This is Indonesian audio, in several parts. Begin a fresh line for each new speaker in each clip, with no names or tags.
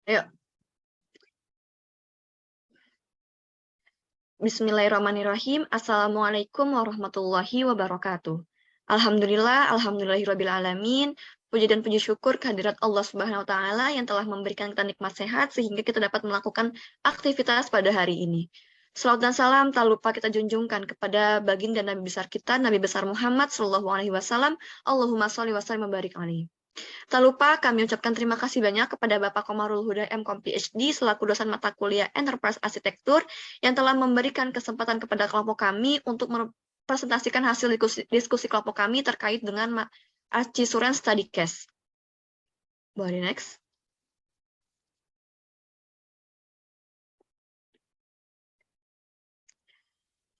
Ayo. Bismillahirrahmanirrahim. Assalamualaikum warahmatullahi wabarakatuh. Alhamdulillahirabbil alamin. Puji dan puji syukur kehadirat Allah Subhanahu wa taala yang telah memberikan kita nikmat sehat sehingga kita dapat melakukan aktivitas pada hari ini. Salawat dan salam tak lupa kita junjungkan kepada baginda Nabi besar kita, Nabi besar Muhammad sallallahu alaihi wasallam. Allahumma sholli wa sallim wa barik alaihi. Tak lupa kami ucapkan terima kasih banyak kepada Bapak Komarul Huda MKom PhD selaku dosen mata kuliah Enterprise Arsitektur yang telah memberikan kesempatan kepada kelompok kami untuk mempresentasikan hasil diskusi kelompok kami terkait dengan Archisuren Study Case. Boleh next.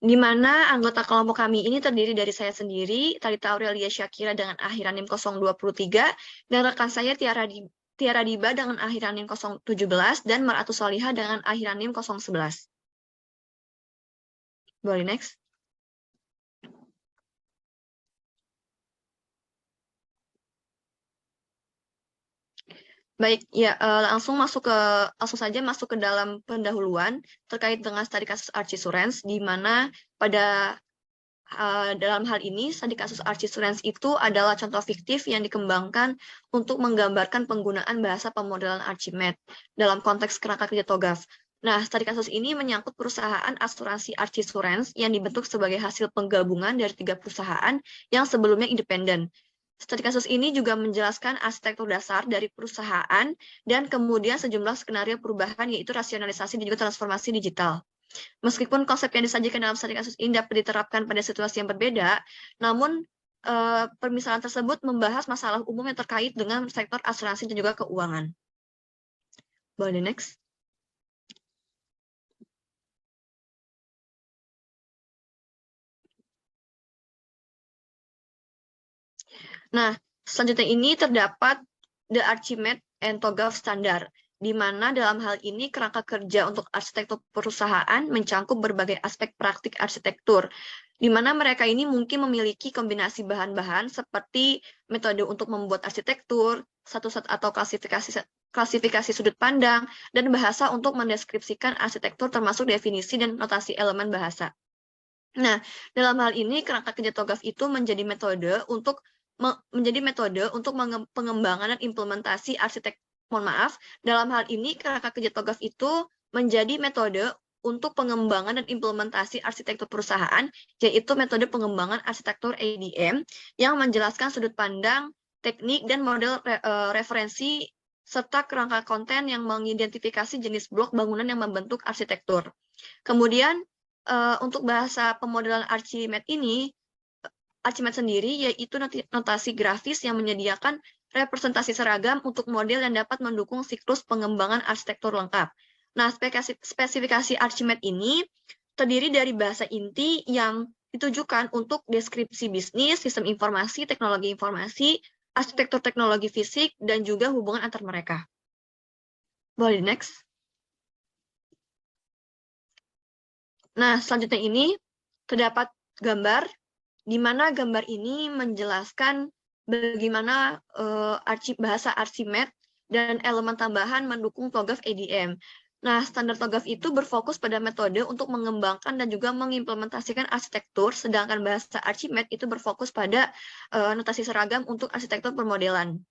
Di mana anggota kelompok kami ini terdiri dari saya sendiri, Talita Aurelia Syakira dengan akhiran NIM 023, dan rekan saya Tiara Diba dengan akhiran NIM 017, dan Maratu Solihah dengan akhiran NIM 011. Boleh next. Baik, ya langsung saja masuk ke dalam pendahuluan terkait dengan studi kasus Archisuren, di mana pada dalam hal ini studi kasus Archisuren itu adalah contoh fiktif yang dikembangkan untuk menggambarkan penggunaan bahasa pemodelan Archimedes dalam konteks kerangka kerja TOGAF. Nah, studi kasus ini menyangkut perusahaan asuransi Archisuren yang dibentuk sebagai hasil penggabungan dari 3 perusahaan yang sebelumnya independen. Studi kasus ini juga menjelaskan arsitektur dasar dari perusahaan dan kemudian sejumlah skenario perubahan yaitu rasionalisasi dan juga transformasi digital. Meskipun konsep yang disajikan dalam studi kasus ini dapat diterapkan pada situasi yang berbeda, namun permisalan tersebut membahas masalah umum yang terkait dengan sektor asuransi dan juga keuangan. Boleh next. Nah, selanjutnya ini terdapat The Archimedes and TOGAF Standard, di mana dalam hal ini kerangka kerja untuk arsitektur perusahaan mencangkup berbagai aspek praktik arsitektur, di mana mereka ini mungkin memiliki kombinasi bahan-bahan seperti metode untuk membuat arsitektur, satu-satu atau klasifikasi sudut pandang, dan bahasa untuk mendeskripsikan arsitektur termasuk definisi dan notasi elemen bahasa. Nah, dalam hal ini kerangka kerja TOGAF itu menjadi metode untuk pengembangan dan implementasi dalam hal ini kerangka kerja TOGAF itu menjadi metode untuk pengembangan dan implementasi arsitektur perusahaan, yaitu metode pengembangan arsitektur ADM yang menjelaskan sudut pandang, teknik, dan model referensi serta kerangka konten yang mengidentifikasi jenis blok bangunan yang membentuk arsitektur. Kemudian untuk bahasa pemodelan Archimedes sendiri yaitu notasi grafis yang menyediakan representasi seragam untuk model yang dapat mendukung siklus pengembangan arsitektur lengkap. Nah, spesifikasi Archimedes ini terdiri dari bahasa inti yang ditujukan untuk deskripsi bisnis, sistem informasi, teknologi informasi, arsitektur teknologi fisik, dan juga hubungan antar mereka. Boleh next. Nah, selanjutnya ini terdapat gambar, di mana gambar ini menjelaskan bagaimana bahasa Archimedes dan elemen tambahan mendukung TOGAF ADM. Nah, standar TOGAF itu berfokus pada metode untuk mengembangkan dan juga mengimplementasikan arsitektur, sedangkan bahasa Archimedes itu berfokus pada notasi seragam untuk arsitektur permodelan.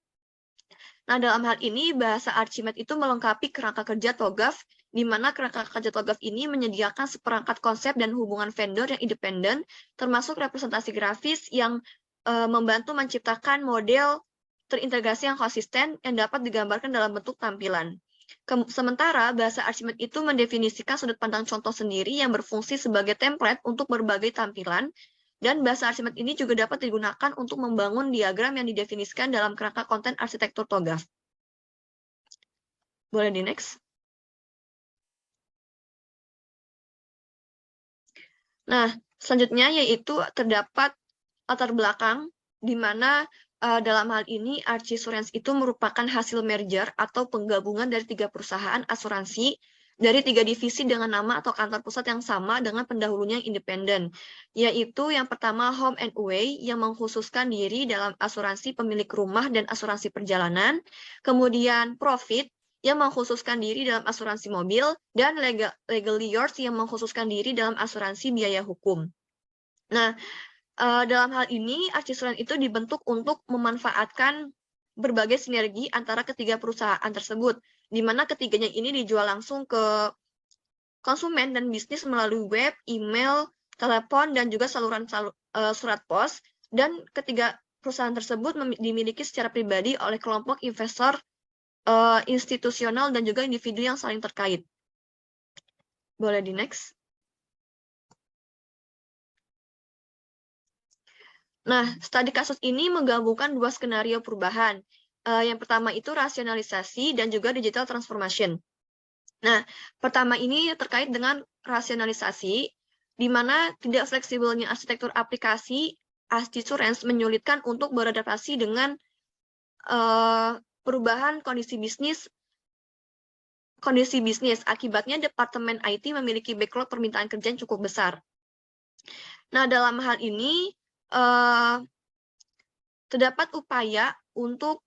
Nah, dalam hal ini, bahasa Archimedes itu melengkapi kerangka kerja TOGAF, di mana kerangka kerja TOGAF ini menyediakan seperangkat konsep dan hubungan vendor yang independen, termasuk representasi grafis yang membantu menciptakan model terintegrasi yang konsisten yang dapat digambarkan dalam bentuk tampilan. Sementara, bahasa Archimedes itu mendefinisikan sudut pandang contoh sendiri yang berfungsi sebagai template untuk berbagai tampilan, dan bahasa Archimedes ini juga dapat digunakan untuk membangun diagram yang didefinisikan dalam kerangka konten arsitektur TOGAF. Boleh di next. Nah, selanjutnya yaitu terdapat latar belakang di mana dalam hal ini Archisuren itu merupakan hasil merger atau penggabungan dari 3 perusahaan asuransi dari 3 divisi dengan nama atau kantor pusat yang sama dengan pendahulunya yang independen, yaitu yang pertama Home and Away yang mengkhususkan diri dalam asuransi pemilik rumah dan asuransi perjalanan, kemudian Profit yang mengkhususkan diri dalam asuransi mobil, dan Legally Yours yang mengkhususkan diri dalam asuransi biaya hukum. Nah, dalam hal ini, Archisuran itu dibentuk untuk memanfaatkan berbagai sinergi antara ketiga perusahaan tersebut, di mana ketiganya ini dijual langsung ke konsumen dan bisnis melalui web, email, telepon, dan juga saluran surat pos, dan ketiga perusahaan tersebut dimiliki secara pribadi oleh kelompok investor institusional dan juga individu yang saling terkait. Boleh di next. Nah, studi kasus ini menggabungkan dua skenario perubahan. Yang pertama itu rasionalisasi dan juga digital transformation. Nah, pertama ini terkait dengan rasionalisasi, di mana tidak fleksibelnya arsitektur aplikasi Archisurance menyulitkan untuk beradaptasi dengan perubahan kondisi bisnis. Akibatnya Departemen IT memiliki backlog permintaan kerja yang cukup besar. Nah, dalam hal ini terdapat upaya untuk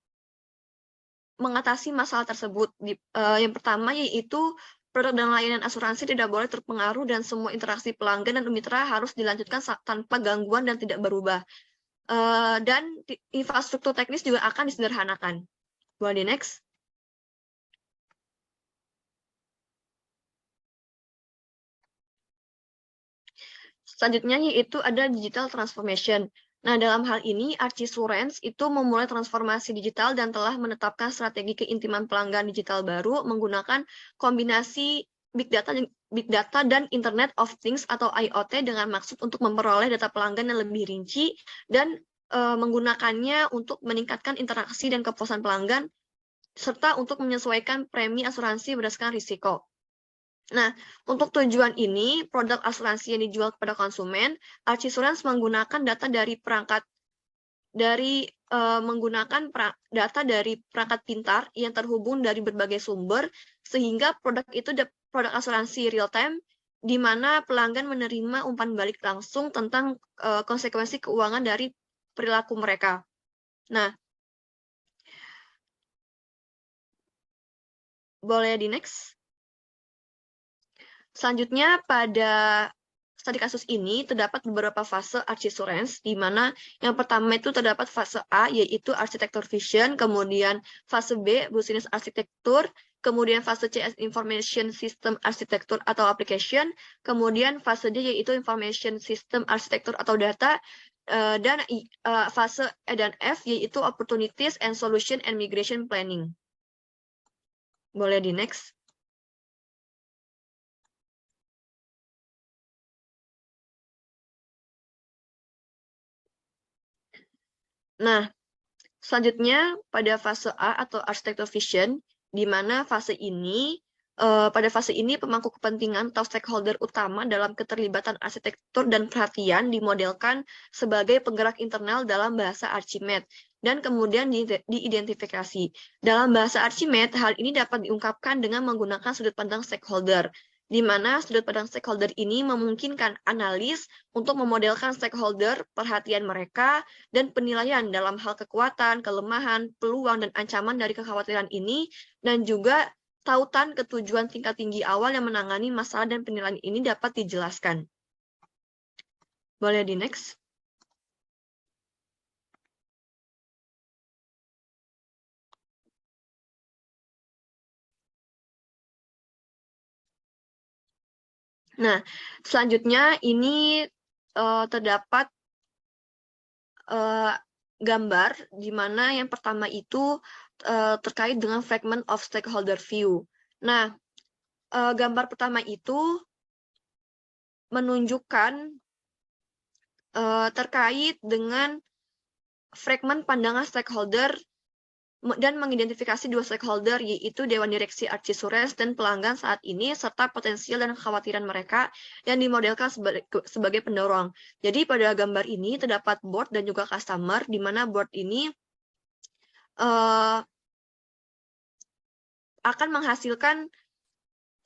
mengatasi masalah tersebut. Yang pertama yaitu produk dan layanan asuransi tidak boleh terpengaruh dan semua interaksi pelanggan dan mitra harus dilanjutkan tanpa gangguan dan tidak berubah. Dan infrastruktur teknis juga akan disederhanakan. Boleh di next. Selanjutnya yaitu ada digital transformation. Nah, dalam hal ini Archisurance itu memulai transformasi digital dan telah menetapkan strategi keintiman pelanggan digital baru menggunakan kombinasi big data dan Internet of Things atau IoT dengan maksud untuk memperoleh data pelanggan yang lebih rinci dan menggunakannya untuk meningkatkan interaksi dan kepuasan pelanggan serta untuk menyesuaikan premi asuransi berdasarkan risiko. Nah, untuk tujuan ini, produk asuransi yang dijual kepada konsumen, Archisurance menggunakan data dari data dari perangkat pintar yang terhubung dari berbagai sumber, sehingga produk itu produk asuransi real time, di mana pelanggan menerima umpan balik langsung tentang konsekuensi keuangan dari perilaku mereka. Nah, boleh di next. Selanjutnya, pada studi kasus ini terdapat beberapa fase Archisurance, di mana yang pertama itu terdapat fase A, yaitu Architecture Vision, kemudian fase B, Business Architecture, kemudian fase C, Information System Architecture atau Application, kemudian fase D, yaitu Information System Architecture atau Data, dan fase E dan F, yaitu Opportunities and Solution and Migration Planning. Boleh di next. Nah, selanjutnya pada fase A atau Architecture Vision, di mana pada fase ini pemangku kepentingan atau stakeholder utama dalam keterlibatan arsitektur dan perhatian dimodelkan sebagai penggerak internal dalam bahasa Archimedes dan kemudian diidentifikasi. Dalam bahasa Archimedes, hal ini dapat diungkapkan dengan menggunakan sudut pandang stakeholder, di mana sudut pandang stakeholder ini memungkinkan analis untuk memodelkan stakeholder, perhatian mereka, dan penilaian dalam hal kekuatan, kelemahan, peluang, dan ancaman dari kekhawatiran ini, dan juga tautan ketujuan tingkat tinggi awal yang menangani masalah dan penilaian ini dapat dijelaskan. Boleh di next. Nah, selanjutnya ini terdapat gambar di mana yang pertama itu terkait dengan fragment of stakeholder view. Nah, gambar pertama itu menunjukkan terkait dengan fragment pandangan stakeholder dan mengidentifikasi dua stakeholder, yaitu Dewan Direksi Archisurance dan pelanggan saat ini, serta potensial dan kekhawatiran mereka yang dimodelkan sebagai pendorong. Jadi pada gambar ini terdapat board dan juga customer, di mana board ini akan menghasilkan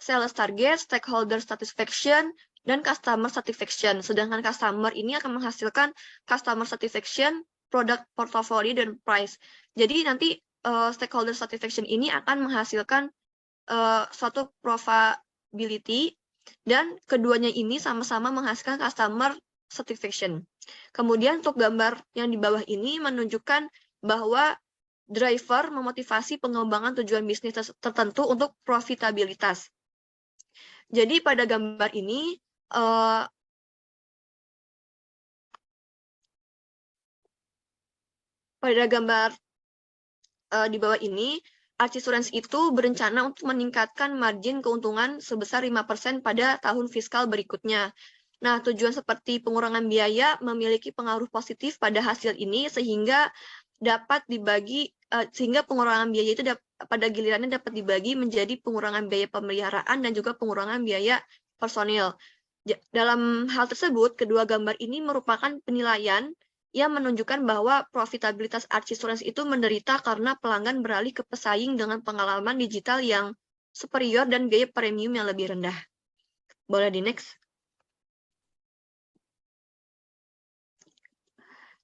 sales target, stakeholder satisfaction, dan customer satisfaction. Sedangkan customer ini akan menghasilkan customer satisfaction, product portfolio, dan price. Jadi nanti stakeholder satisfaction ini akan menghasilkan suatu probability, dan keduanya ini sama-sama menghasilkan customer satisfaction. Kemudian untuk gambar yang di bawah ini menunjukkan bahwa driver memotivasi pengembangan tujuan bisnis tertentu untuk profitabilitas. Jadi pada gambar ini, di bawah ini, Archsurance itu berencana untuk meningkatkan margin keuntungan sebesar 5% pada tahun fiskal berikutnya. Nah, tujuan seperti pengurangan biaya memiliki pengaruh positif pada hasil ini sehingga dapat dibagi sehingga pengurangan biaya itu pada gilirannya dapat dibagi menjadi pengurangan biaya pemeliharaan dan juga pengurangan biaya personil. Dalam hal tersebut, kedua gambar ini merupakan penilaian yang menunjukkan bahwa profitabilitas Archsurance itu menderita karena pelanggan beralih ke pesaing dengan pengalaman digital yang superior dan biaya premium yang lebih rendah. Boleh di next.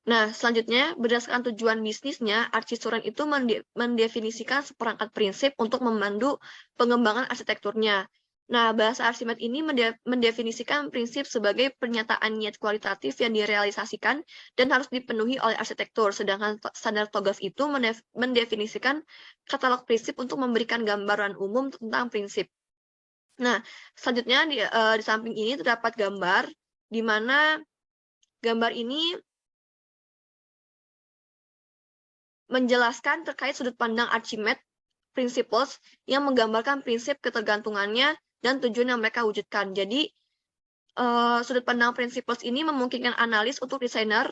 Nah, selanjutnya, berdasarkan tujuan bisnisnya, Archsurance itu mendefinisikan seperangkat prinsip untuk memandu pengembangan arsitekturnya. Nah, bahasa Archimedes ini mendefinisikan prinsip sebagai pernyataan niat kualitatif yang direalisasikan dan harus dipenuhi oleh arsitektur, sedangkan standar TOGAF itu mendefinisikan katalog prinsip untuk memberikan gambaran umum tentang prinsip. Nah, selanjutnya di samping ini terdapat gambar, di mana gambar ini menjelaskan terkait sudut pandang Archimedes Principles yang menggambarkan prinsip ketergantungannya dan tujuan yang mereka wujudkan. Jadi, sudut pandang Principles ini memungkinkan analis untuk desainer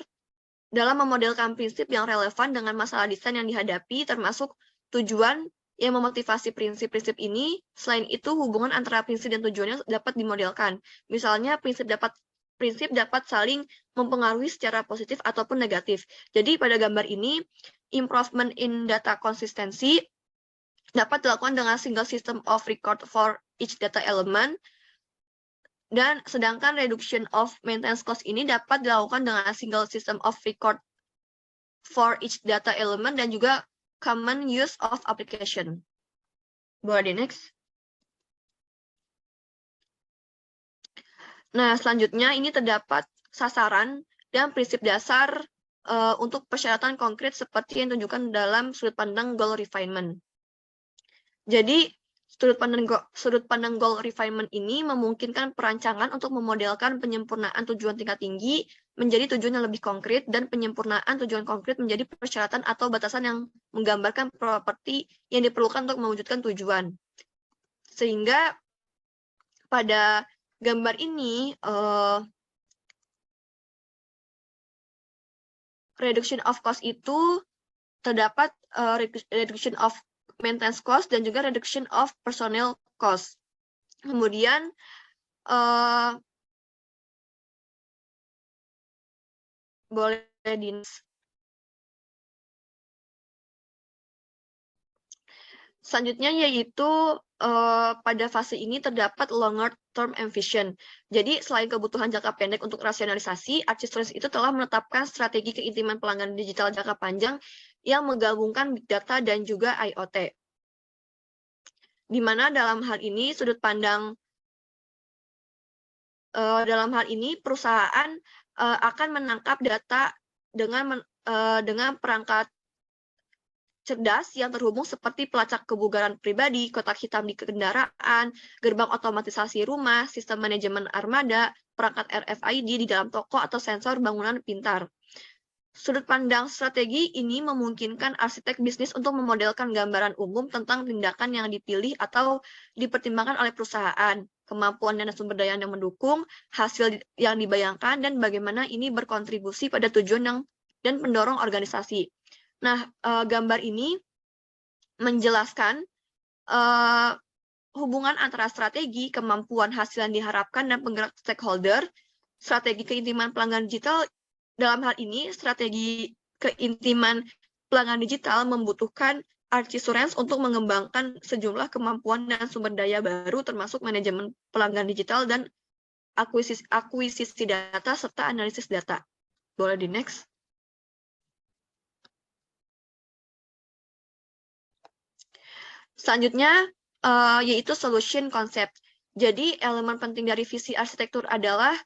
dalam memodelkan prinsip yang relevan dengan masalah desain yang dihadapi, termasuk tujuan yang memotivasi prinsip-prinsip ini. Selain itu, hubungan antara prinsip dan tujuannya dapat dimodelkan. Misalnya, prinsip dapat saling mempengaruhi secara positif ataupun negatif. Jadi, pada gambar ini, improvement in data consistency dapat dilakukan dengan single system of record for each data element, dan sedangkan reduction of maintenance cost ini dapat dilakukan dengan single system of record for each data element dan juga common use of application. Boleh di next. Nah, selanjutnya ini terdapat sasaran dan prinsip dasar untuk persyaratan konkret seperti yang ditunjukkan dalam sudut pandang goal refinement. Jadi, sudut pandang goal refinement ini memungkinkan perancangan untuk memodelkan penyempurnaan tujuan tingkat tinggi menjadi tujuan yang lebih konkret, dan penyempurnaan tujuan konkret menjadi persyaratan atau batasan yang menggambarkan properti yang diperlukan untuk mewujudkan tujuan. Sehingga pada gambar ini, reduction of cost itu terdapat reduction of maintenance cost dan juga reduction of personnel cost. Kemudian boleh di selanjutnya yaitu pada fase ini terdapat longer term ambition. Jadi selain kebutuhan jangka pendek untuk rasionalisasi, Archsurance itu telah menetapkan strategi keintiman pelanggan digital jangka panjang yang menggabungkan big data dan juga IoT. Di mana dalam hal ini perusahaan akan menangkap data dengan perangkat cerdas yang terhubung seperti pelacak kebugaran pribadi, kotak hitam di kendaraan, gerbang otomatisasi rumah, sistem manajemen armada, perangkat RFID di dalam toko atau sensor bangunan pintar. Sudut pandang strategi ini memungkinkan arsitek bisnis untuk memodelkan gambaran umum tentang tindakan yang dipilih atau dipertimbangkan oleh perusahaan, kemampuan dan sumber daya yang mendukung, hasil yang dibayangkan, dan bagaimana ini berkontribusi pada tujuan dan pendorong organisasi. Nah, gambar ini menjelaskan hubungan antara strategi, kemampuan, hasil yang diharapkan, dan penggerak stakeholder. Strategi keintiman pelanggan digital, dalam hal ini strategi keintiman pelanggan digital membutuhkan Archsurance untuk mengembangkan sejumlah kemampuan dan sumber daya baru, termasuk manajemen pelanggan digital dan akuisisi data serta analisis data. Boleh di next. Selanjutnya, yaitu solution concept. Jadi elemen penting dari visi arsitektur adalah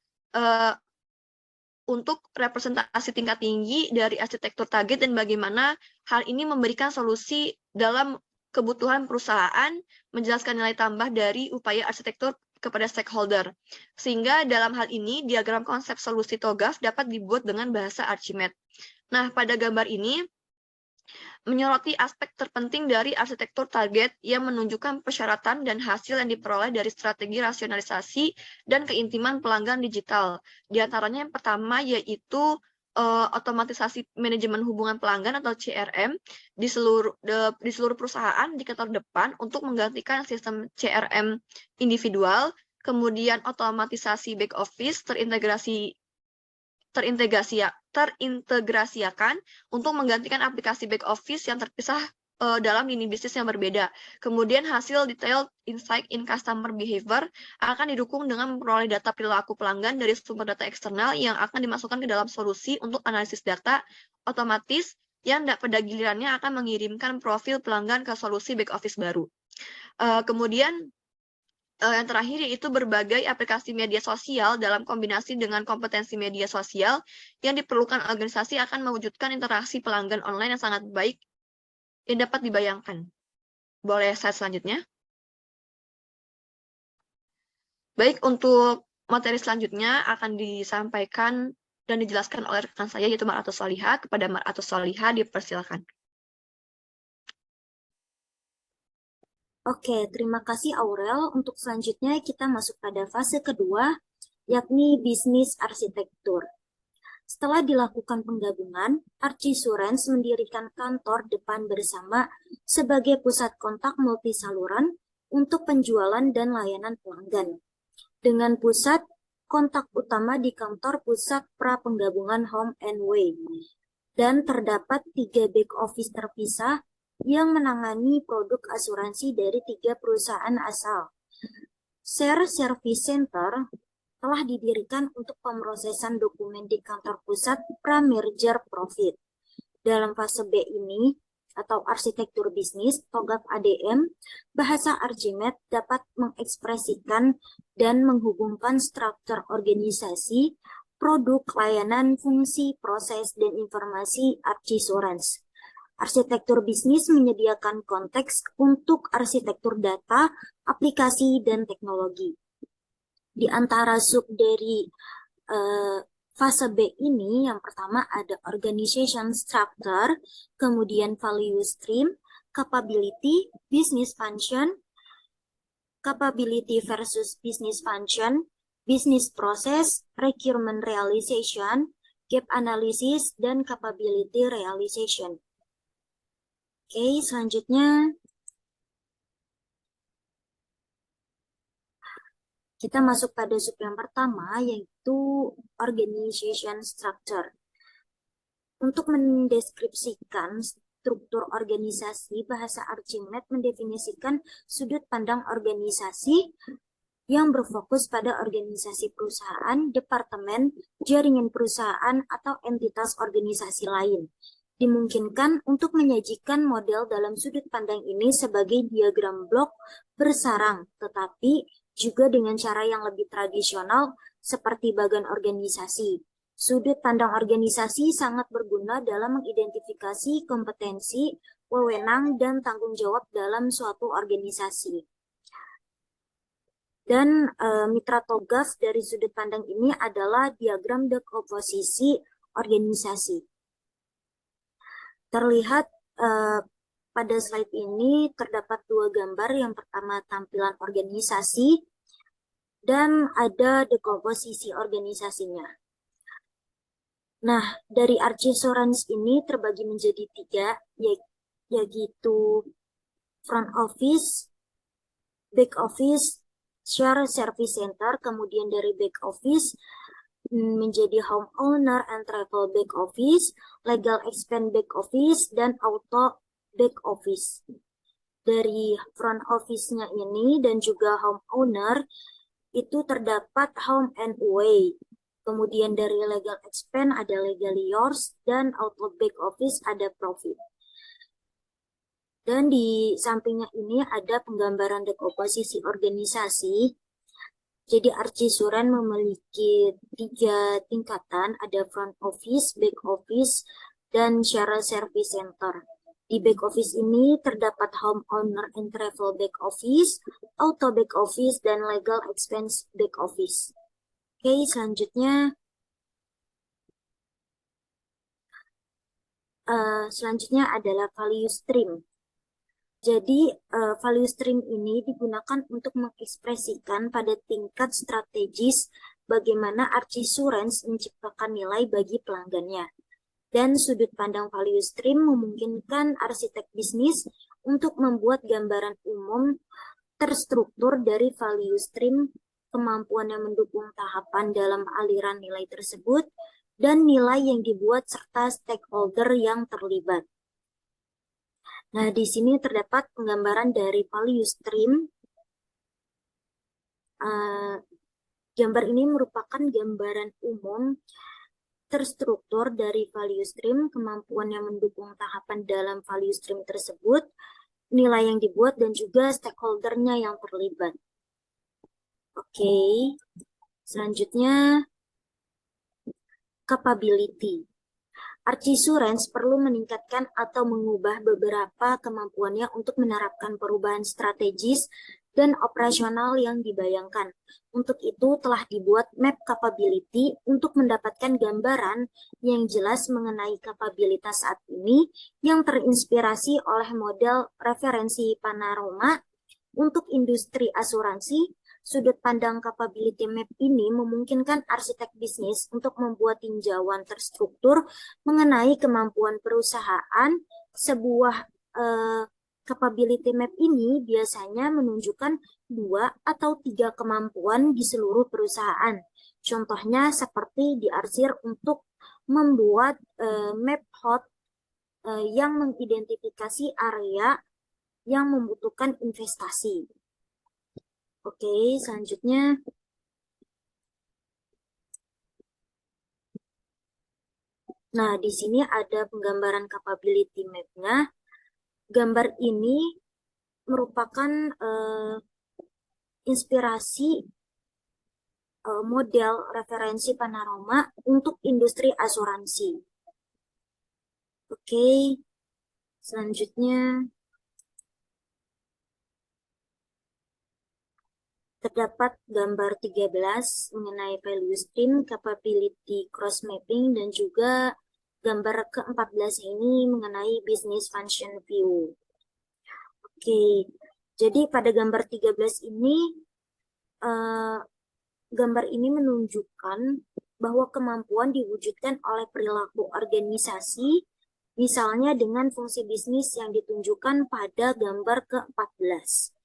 untuk representasi tingkat tinggi dari arsitektur target dan bagaimana hal ini memberikan solusi dalam kebutuhan perusahaan, menjelaskan nilai tambah dari upaya arsitektur kepada stakeholder. Sehingga dalam hal ini, diagram konsep solusi TOGAF dapat dibuat dengan bahasa Archimedes. Nah, pada gambar ini, menyoroti aspek terpenting dari arsitektur target yang menunjukkan persyaratan dan hasil yang diperoleh dari strategi rasionalisasi dan keintiman pelanggan digital. Di antaranya yang pertama yaitu otomatisasi manajemen hubungan pelanggan atau CRM di seluruh perusahaan di kantor depan untuk menggantikan sistem CRM individual, kemudian otomatisasi back office terintegrasiakan untuk menggantikan aplikasi back office yang terpisah dalam lini bisnis yang berbeda. Kemudian hasil detailed insight in customer behavior akan didukung dengan memperoleh data perilaku pelanggan dari sumber data eksternal yang akan dimasukkan ke dalam solusi untuk analisis data otomatis yang pada gilirannya akan mengirimkan profil pelanggan ke solusi back office baru. Kemudian yang terakhir yaitu berbagai aplikasi media sosial dalam kombinasi dengan kompetensi media sosial yang diperlukan organisasi akan mewujudkan interaksi pelanggan online yang sangat baik yang dapat dibayangkan. Boleh slide selanjutnya? Baik, untuk materi selanjutnya akan disampaikan dan dijelaskan oleh rekan saya yaitu Mar'atus Solihah. Kepada Mar'atus Solihah dipersilakan.
Oke, terima kasih Aurel. Untuk selanjutnya kita masuk pada fase kedua, yakni bisnis arsitektur. Setelah dilakukan penggabungan, Archisurance mendirikan kantor depan bersama sebagai pusat kontak multisaluran untuk penjualan dan layanan pelanggan. Dengan pusat kontak utama di kantor pusat pra penggabungan Home and Way. Dan terdapat 3 back office terpisah yang menangani produk asuransi dari 3 perusahaan asal. Share Service Center telah didirikan untuk pemrosesan dokumen di kantor pusat pra-merger profit. Dalam fase B ini, atau arsitektur bisnis, TOGAF ADM, bahasa Archimedes dapat mengekspresikan dan menghubungkan struktur organisasi, produk, layanan, fungsi, proses, dan informasi Archisurance. Arsitektur bisnis menyediakan konteks untuk arsitektur data, aplikasi, dan teknologi. Di antara sub dari fase B ini, yang pertama ada organization structure, kemudian value stream, capability, business function, capability versus business function, business process, requirement realization, gap analysis, dan capability realization. Oke, selanjutnya kita masuk pada sub yang pertama, yaitu organization structure. Untuk mendeskripsikan struktur organisasi, bahasa Archimedes mendefinisikan sudut pandang organisasi yang berfokus pada organisasi perusahaan, departemen, jaringan perusahaan, atau entitas organisasi lain. Dimungkinkan untuk menyajikan model dalam sudut pandang ini sebagai diagram blok bersarang, tetapi juga dengan cara yang lebih tradisional seperti bagan organisasi. Sudut pandang organisasi sangat berguna dalam mengidentifikasi kompetensi, wewenang, dan tanggung jawab dalam suatu organisasi. Dan mitra TOGAF dari sudut pandang ini adalah diagram dekomposisi organisasi. Terlihat pada slide ini terdapat 2 gambar. Yang pertama tampilan organisasi dan ada dekomposisi organisasinya. Nah, dari Archisurance ini terbagi menjadi 3, yaitu front office, back office, share service center, kemudian dari back office menjadi home owner and travel back office, legal expense back office, dan auto back office. Dari front office-nya ini dan juga home owner itu terdapat home and away. Kemudian dari legal expense ada legally yours dan auto back office ada profit. Dan di sampingnya ini ada penggambaran dekomposisi organisasi. Jadi Archisuren memiliki 3 tingkatan, ada front office, back office, dan share service center. Di back office ini terdapat homeowner and travel back office, auto back office, dan legal expense back office. Oke, selanjutnya adalah value stream. Jadi, value stream ini digunakan untuk mengekspresikan pada tingkat strategis bagaimana Archisurance menciptakan nilai bagi pelanggannya. Dan sudut pandang value stream memungkinkan arsitek bisnis untuk membuat gambaran umum terstruktur dari value stream, kemampuan yang mendukung tahapan dalam aliran nilai tersebut, dan nilai yang dibuat serta stakeholder yang terlibat. Nah, di sini terdapat penggambaran dari value stream. Gambar ini merupakan gambaran umum terstruktur dari value stream, kemampuan yang mendukung tahapan dalam value stream tersebut, nilai yang dibuat, dan juga stakeholdernya yang terlibat. Oke, selanjutnya capability. Archisurance perlu meningkatkan atau mengubah beberapa kemampuannya untuk menerapkan perubahan strategis dan operasional yang dibayangkan. Untuk itu telah dibuat map capability untuk mendapatkan gambaran yang jelas mengenai kapabilitas saat ini yang terinspirasi oleh model referensi Panorama untuk industri asuransi. Sudut pandang capability map ini memungkinkan arsitek bisnis untuk membuat tinjauan terstruktur mengenai kemampuan perusahaan. Sebuah capability map ini biasanya menunjukkan 2 atau 3 kemampuan di seluruh perusahaan. Contohnya seperti diarsir untuk membuat map hot yang mengidentifikasi area yang membutuhkan investasi. Oke, selanjutnya nah, di sini ada penggambaran capability map-nya. Gambar ini merupakan inspirasi model referensi Panorama untuk industri asuransi. Oke, selanjutnya terdapat gambar 13 mengenai value stream, capability cross mapping, dan juga gambar ke-14 ini mengenai business function view. Oke, jadi pada gambar 13 ini, gambar ini menunjukkan bahwa kemampuan diwujudkan oleh perilaku organisasi, misalnya dengan fungsi bisnis yang ditunjukkan pada gambar ke-14.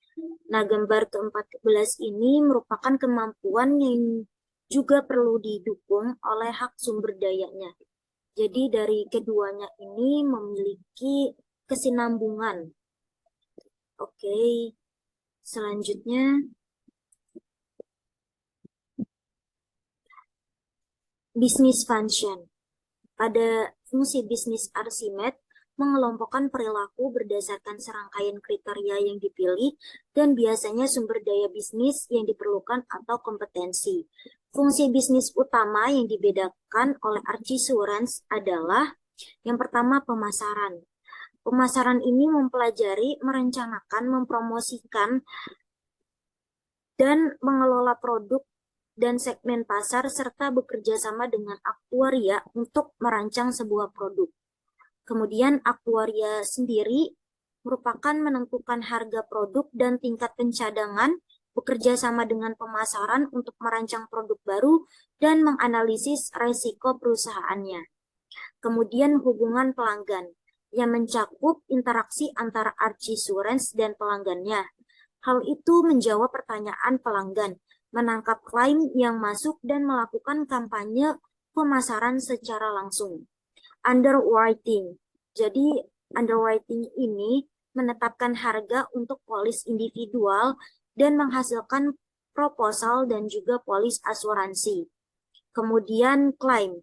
Nah, gambar ke-14 ini merupakan kemampuan yang juga perlu didukung oleh hak sumber dayanya. Jadi dari keduanya ini memiliki kesinambungan. Oke, selanjutnya business function. Pada fungsi bisnis Archimed mengelompokkan perilaku berdasarkan serangkaian kriteria yang dipilih dan biasanya sumber daya bisnis yang diperlukan atau kompetensi. Fungsi bisnis utama yang dibedakan oleh Archisurance adalah yang pertama pemasaran. Pemasaran ini mempelajari, merencanakan, mempromosikan, dan mengelola produk dan segmen pasar serta bekerja sama dengan aktuaria untuk merancang sebuah produk. Kemudian aktuaria sendiri merupakan menentukan harga produk dan tingkat pencadangan, bekerja sama dengan pemasaran untuk merancang produk baru, dan menganalisis resiko perusahaannya. Kemudian hubungan pelanggan, yang mencakup interaksi antara Archisurance dan pelanggannya. Hal itu menjawab pertanyaan pelanggan, menangkap klaim yang masuk, dan melakukan kampanye pemasaran secara langsung. Underwriting. Jadi underwriting ini menetapkan harga untuk polis individual dan menghasilkan proposal dan juga polis asuransi. Kemudian claim.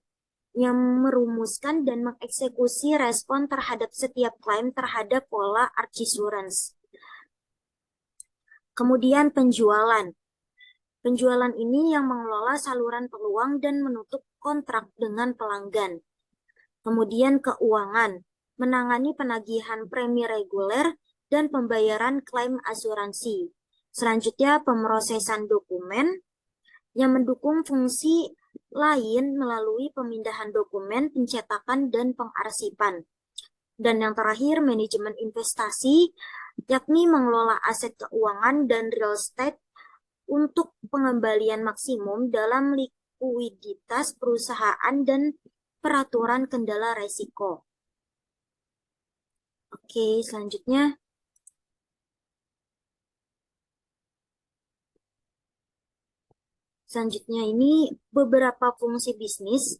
yang merumuskan dan mengeksekusi respon terhadap setiap klaim terhadap pola Archisurance. Kemudian penjualan. Penjualan ini yang mengelola saluran peluang dan menutup kontrak dengan pelanggan. Kemudian keuangan, menangani penagihan premi reguler dan pembayaran klaim asuransi. Selanjutnya pemrosesan dokumen yang mendukung fungsi lain melalui pemindahan dokumen, pencetakan, dan pengarsipan. Dan yang terakhir manajemen investasi, yakni mengelola aset keuangan dan real estate untuk pengembalian maksimum dalam likuiditas perusahaan dan peraturan kendala resiko. Oke, selanjutnya. Selanjutnya ini beberapa fungsi bisnis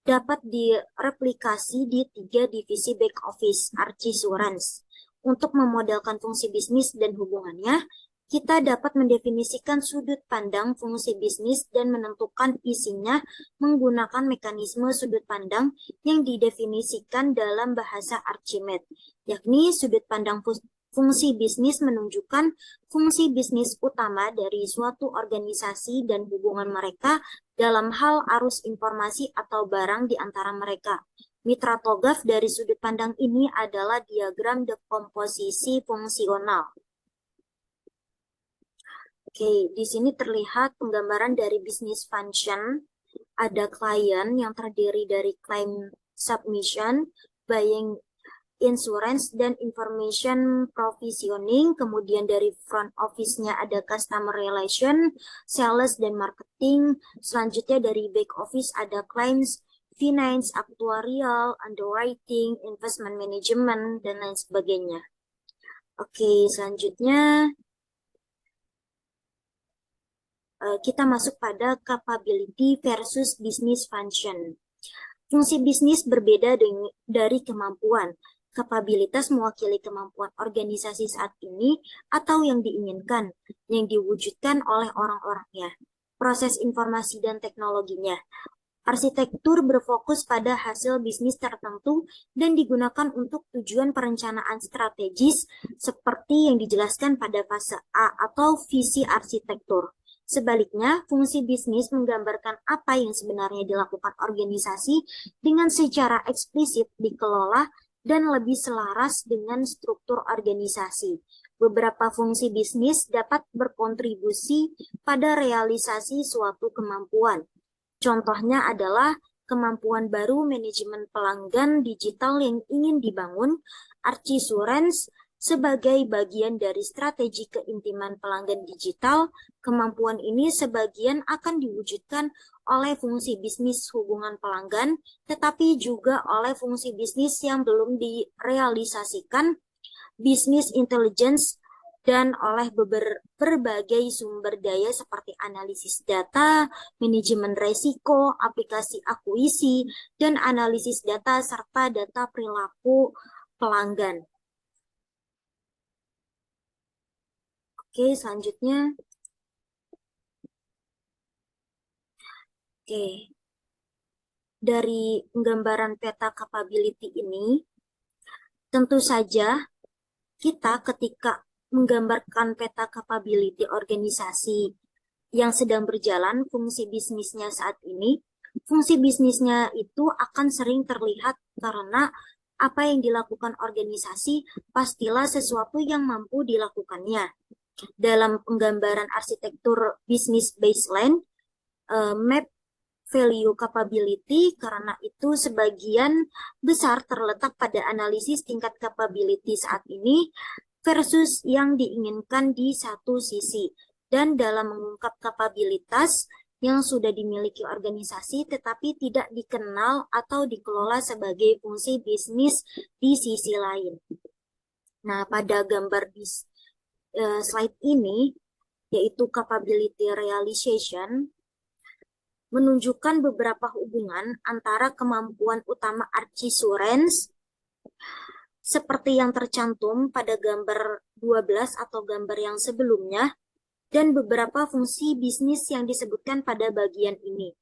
dapat direplikasi di 3 divisi back office Archisurance. Untuk memodelkan fungsi bisnis dan hubungannya, kita dapat mendefinisikan sudut pandang fungsi bisnis dan menentukan isinya menggunakan mekanisme sudut pandang yang didefinisikan dalam bahasa Archimedes, yakni sudut pandang fungsi bisnis menunjukkan fungsi bisnis utama dari suatu organisasi dan hubungan mereka dalam hal arus informasi atau barang di antara mereka. Mitra TOGAF dari sudut pandang ini adalah diagram dekomposisi fungsional. Oke, di sini terlihat penggambaran dari business function. Ada klien yang terdiri dari claim submission, buying insurance, dan information provisioning. Kemudian dari front office-nya ada customer relation, sales, dan marketing. Selanjutnya dari back office ada claims, finance, actuarial, underwriting, investment management, dan lain sebagainya. Oke, selanjutnya kita masuk pada capability versus business function. Fungsi bisnis berbeda dari kemampuan. Kapabilitas mewakili kemampuan organisasi saat ini atau yang diinginkan, yang diwujudkan oleh orang-orangnya. Proses informasi dan teknologinya. Arsitektur berfokus pada hasil bisnis tertentu dan digunakan untuk tujuan perencanaan strategis seperti yang dijelaskan pada fase A atau visi arsitektur. Sebaliknya, fungsi bisnis menggambarkan apa yang sebenarnya dilakukan organisasi dengan secara eksplisit dikelola dan lebih selaras dengan struktur organisasi. Beberapa fungsi bisnis dapat berkontribusi pada realisasi suatu kemampuan. Contohnya adalah kemampuan baru manajemen pelanggan digital yang ingin dibangun, Archisurance sebagai bagian dari strategi keintiman pelanggan digital. Kemampuan ini sebagian akan diwujudkan oleh fungsi bisnis hubungan pelanggan, tetapi juga oleh fungsi bisnis yang belum direalisasikan, bisnis intelligence, dan oleh berbagai sumber daya seperti analisis data, manajemen resiko, aplikasi akuisi, dan analisis data serta data perilaku pelanggan. Oke, selanjutnya. Oke. Dari penggambaran peta capability ini, tentu saja kita ketika menggambarkan peta capability organisasi yang sedang berjalan, fungsi bisnisnya saat ini, fungsi bisnisnya itu akan sering terlihat karena apa yang dilakukan organisasi pastilah sesuatu yang mampu dilakukannya. Dalam penggambaran arsitektur bisnis baseline, map value capability, karena itu sebagian besar terletak pada analisis tingkat capability saat ini versus yang diinginkan di satu sisi. Dan dalam mengungkap kapabilitas yang sudah dimiliki organisasi tetapi tidak dikenal atau dikelola sebagai fungsi bisnis di sisi lain. Nah, pada gambar di slide ini, yaitu capability realization, menunjukkan beberapa hubungan antara kemampuan utama Archisurance seperti yang tercantum pada gambar 12 atau gambar yang sebelumnya, dan beberapa fungsi bisnis yang disebutkan pada bagian ini.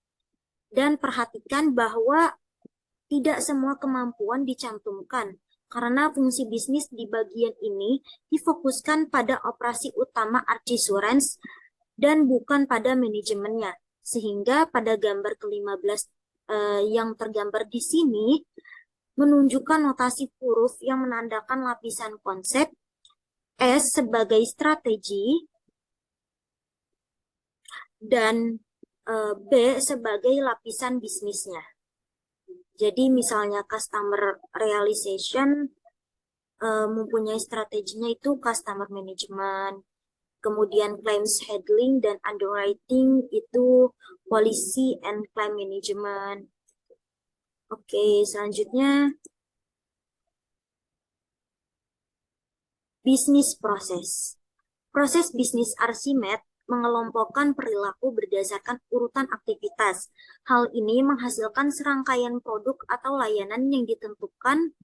Dan perhatikan bahwa tidak semua kemampuan dicantumkan, karena fungsi bisnis di bagian ini difokuskan pada operasi utama Archisurance dan bukan pada manajemennya. Sehingga pada gambar ke-15 yang tergambar di sini menunjukkan notasi huruf yang menandakan lapisan konsep, S sebagai strategi, dan B sebagai lapisan bisnisnya. Jadi misalnya customer realization mempunyai strateginya itu customer management, kemudian claims handling dan underwriting itu policy and claim management. Oke, selanjutnya bisnis proses. Proses bisnis Archimed mengelompokkan perilaku berdasarkan urutan aktivitas. Hal ini menghasilkan serangkaian produk atau layanan yang ditentukan.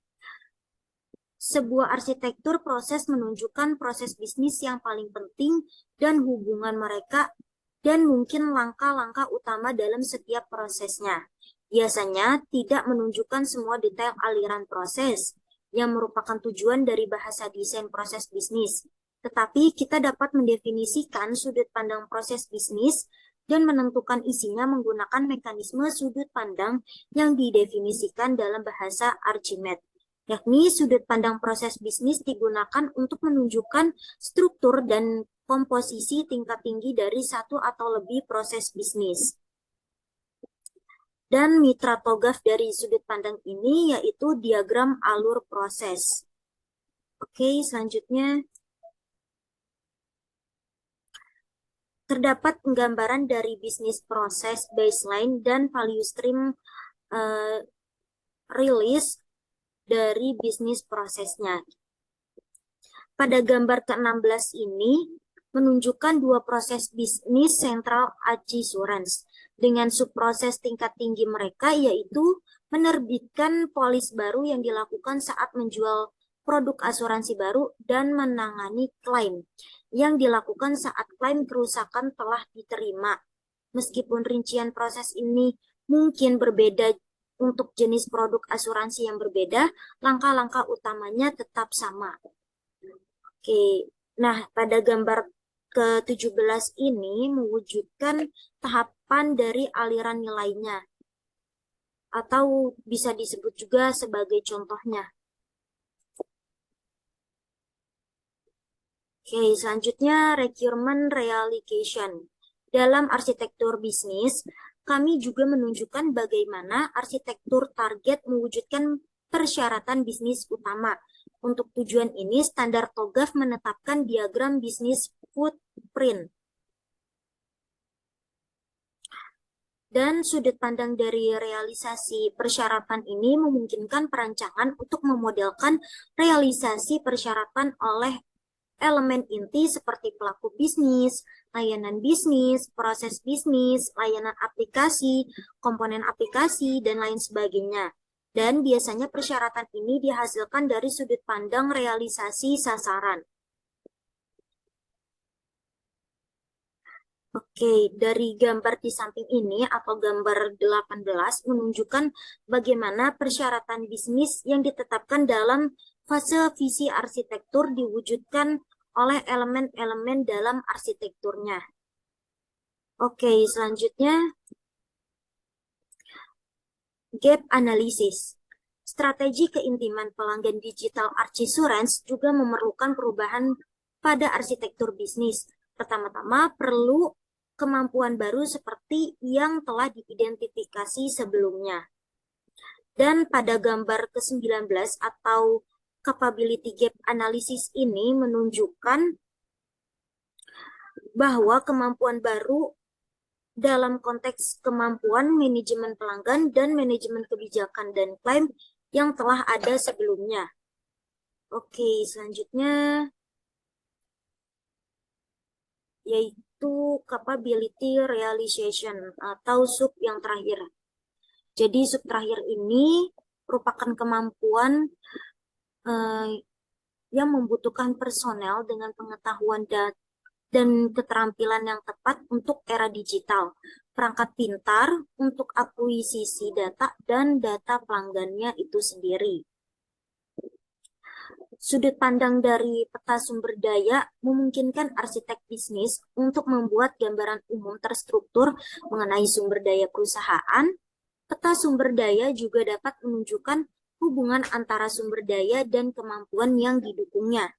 Sebuah arsitektur proses menunjukkan proses bisnis yang paling penting dan hubungan mereka dan mungkin langkah-langkah utama dalam setiap prosesnya. Biasanya tidak menunjukkan semua detail aliran proses yang merupakan tujuan dari bahasa desain proses bisnis. Tetapi kita dapat mendefinisikan sudut pandang proses bisnis dan menentukan isinya menggunakan mekanisme sudut pandang yang didefinisikan dalam bahasa Archimed. Yakni sudut pandang proses bisnis digunakan untuk menunjukkan struktur dan komposisi tingkat tinggi dari satu atau lebih proses bisnis. Dan mitra togaf dari sudut pandang ini yaitu diagram alur proses. Oke, selanjutnya terdapat penggambaran dari bisnis proses baseline dan value stream release dari bisnis prosesnya. Pada gambar ke-16 ini menunjukkan dua proses bisnis sentral Archisurance dengan subproses tingkat tinggi mereka yaitu menerbitkan polis baru yang dilakukan saat menjual produk asuransi baru dan menangani klaim yang dilakukan saat klaim kerusakan telah diterima. Meskipun rincian proses ini mungkin berbeda untuk jenis produk asuransi yang berbeda, langkah-langkah utamanya tetap sama. Oke, nah pada gambar ke-17 ini mewujudkan tahapan dari aliran nilainya, atau bisa disebut juga sebagai contohnya. Oke, selanjutnya requirement reallocation. Dalam arsitektur bisnis, kami juga menunjukkan bagaimana arsitektur target mewujudkan persyaratan bisnis utama. Untuk tujuan ini, standar TOGAF menetapkan diagram bisnis footprint. Dan sudut pandang dari realisasi persyaratan ini memungkinkan perancangan untuk memodelkan realisasi persyaratan oleh elemen inti seperti pelaku bisnis, layanan bisnis, proses bisnis, layanan aplikasi, komponen aplikasi, dan lain sebagainya. Dan biasanya persyaratan ini dihasilkan dari sudut pandang realisasi sasaran. Oke, dari gambar di samping ini atau gambar 18 menunjukkan bagaimana persyaratan bisnis yang ditetapkan dalam fase visi arsitektur diwujudkan oleh elemen-elemen dalam arsitekturnya. Oke, selanjutnya gap analysis. Strategi keintiman pelanggan digital Archisurance juga memerlukan perubahan pada arsitektur bisnis. Pertama-tama perlu kemampuan baru seperti yang telah diidentifikasi sebelumnya. Dan pada gambar ke-19 atau capability gap analysis ini menunjukkan bahwa kemampuan baru dalam konteks kemampuan manajemen pelanggan dan manajemen kebijakan dan klaim yang telah ada sebelumnya. Oke, selanjutnya yaitu capability realization atau sub yang terakhir. Jadi sub terakhir ini merupakan kemampuan yang membutuhkan personel dengan pengetahuan dan keterampilan yang tepat untuk era digital. perangkat pintar untuk akuisisi data dan data pelanggannya itu sendiri. Sudut pandang dari peta sumber daya memungkinkan arsitek bisnis untuk membuat gambaran umum terstruktur mengenai sumber daya perusahaan. Peta sumber daya juga dapat menunjukkan hubungan antara sumber daya dan kemampuan yang didukungnya.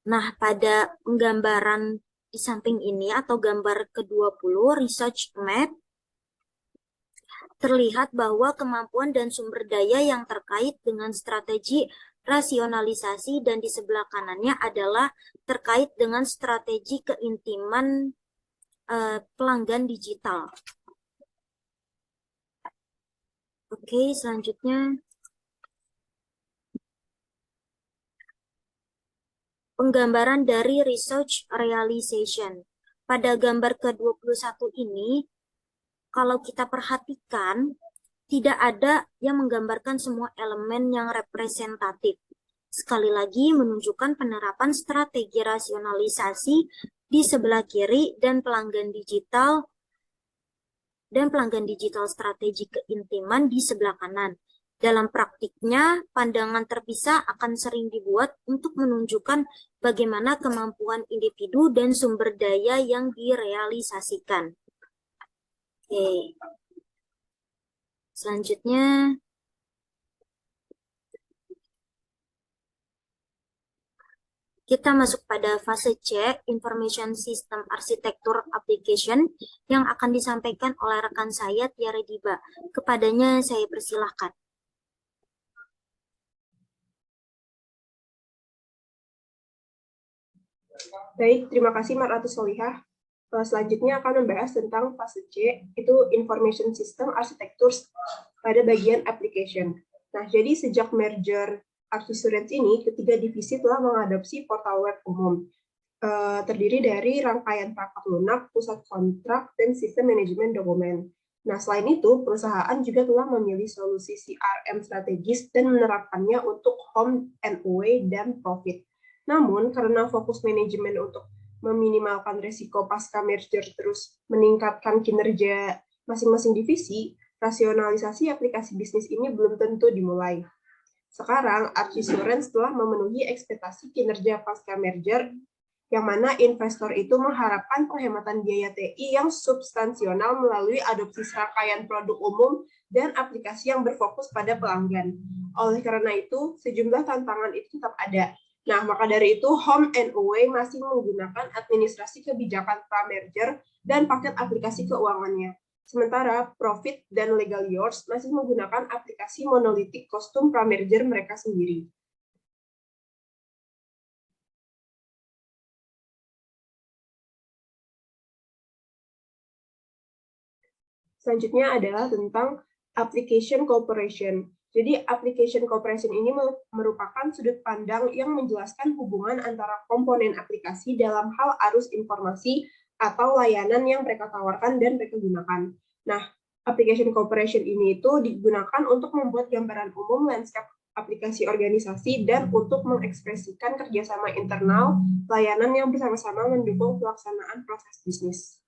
Nah, pada penggambaran di samping ini atau gambar ke-20, research map, terlihat bahwa kemampuan dan sumber daya yang terkait dengan strategi rasionalisasi dan di sebelah kanannya adalah terkait dengan strategi keintiman pelanggan digital. Oke, selanjutnya penggambaran dari research realization. Pada gambar ke-21 ini, kalau kita perhatikan, tidak ada yang menggambarkan semua elemen yang representatif. Sekali lagi menunjukkan penerapan strategi rasionalisasi di sebelah kiri dan pelanggan digital strategi keintiman di sebelah kanan. Dalam praktiknya, pandangan terpisah akan sering dibuat untuk menunjukkan bagaimana kemampuan individu dan sumber daya yang direalisasikan. Oke. Selanjutnya, kita masuk pada fase C, Information System Architecture Application, yang akan disampaikan oleh rekan saya, Tiara Diba. Kepadanya saya persilahkan.
Baik, terima kasih Mbak Ratu Solihah. Selanjutnya akan membahas tentang fase C, itu Information System Architecture pada bagian application. Nah, jadi sejak merger Archisurance ini, ketiga divisi telah mengadopsi portal web umum. Terdiri dari rangkaian perangkat lunak, pusat kontrak, dan sistem manajemen dokumen. Nah, selain itu, perusahaan juga telah memilih solusi CRM strategis dan menerapkannya untuk home and away dan profit. Namun, karena fokus manajemen untuk meminimalkan risiko pasca merger terus meningkatkan kinerja masing-masing divisi, rasionalisasi aplikasi bisnis ini belum tentu dimulai. Sekarang, Archisurance telah memenuhi ekspektasi kinerja pasca merger, yang mana investor itu mengharapkan penghematan biaya TI yang substansial melalui adopsi serangkaian produk umum dan aplikasi yang berfokus pada pelanggan. Oleh karena itu, sejumlah tantangan itu tetap ada. Nah, maka dari itu, Home and Away masih menggunakan administrasi kebijakan pra-merger dan paket aplikasi keuangannya. Sementara Profit dan Legal Yours masih menggunakan aplikasi monolitik kostum pra-merger mereka sendiri. Selanjutnya adalah tentang Application Cooperation. Jadi, Application Cooperation ini merupakan sudut pandang yang menjelaskan hubungan antara komponen aplikasi dalam hal arus informasi atau layanan yang mereka tawarkan dan mereka gunakan. Nah, Application Cooperation ini itu digunakan untuk membuat gambaran umum landscape aplikasi organisasi dan untuk mengekspresikan kerjasama internal layanan yang bersama-sama mendukung pelaksanaan proses bisnis.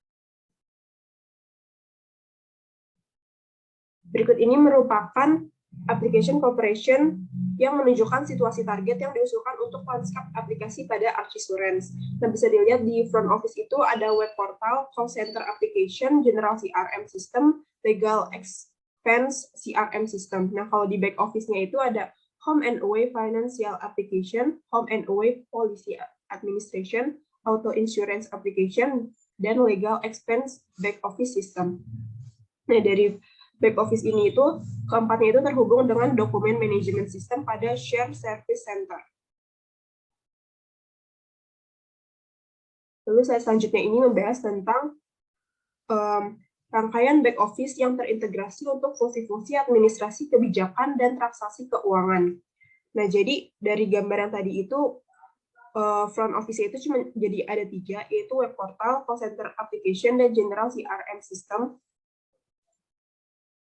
Berikut ini merupakan application cooperation yang menunjukkan situasi target yang diusulkan untuk landscape aplikasi pada Archisurance. Nah, bisa dilihat di front office itu ada web portal, call center application, general CRM system, legal expense CRM system. Nah, kalau di back office-nya itu ada home and away financial application, home and away policy administration, auto insurance application, dan legal expense back office system. Nah, dari back office ini itu, keempatnya itu terhubung dengan dokumen management system pada Shared Service Center. Lalu saya selanjutnya ini membahas tentang rangkaian back office yang terintegrasi untuk fungsi-fungsi administrasi kebijakan dan transaksi keuangan. Nah, jadi dari gambaran tadi itu, front office itu cuma jadi ada 3, yaitu web portal, call center application, dan general CRM system.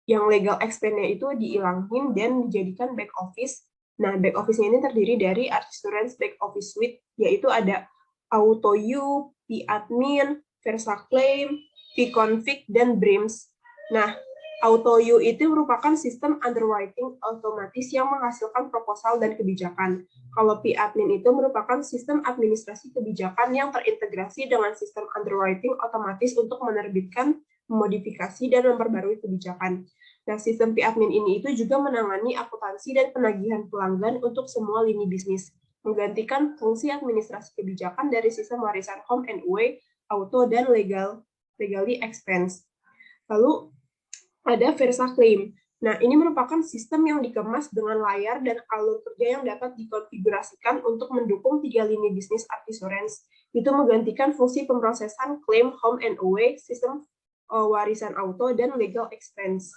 Yang legal expense-nya itu dihilangin dan dijadikan back office. Nah, back office-nya ini terdiri dari Archisurance Back Office Suite, yaitu ada AutoU, P-Admin, VersaClaim, Pconfig, dan BRIMS. Nah, AutoU itu merupakan sistem underwriting otomatis yang menghasilkan proposal dan kebijakan. Kalau P-admin itu merupakan sistem administrasi kebijakan yang terintegrasi dengan sistem underwriting otomatis untuk menerbitkan, memodifikasi, dan memperbarui kebijakan. Nah, sistem P-admin ini itu juga menangani akuntansi dan penagihan pelanggan untuk semua lini bisnis, menggantikan fungsi administrasi kebijakan dari sistem warisan home and away, auto, dan legally expense. Lalu ada VersaClaim. Nah, ini merupakan sistem yang dikemas dengan layar dan alur kerja yang dapat dikonfigurasikan untuk mendukung 3 lini bisnis Artisurance. Itu menggantikan fungsi pemrosesan klaim home and away, sistem warisan auto, dan legal expense.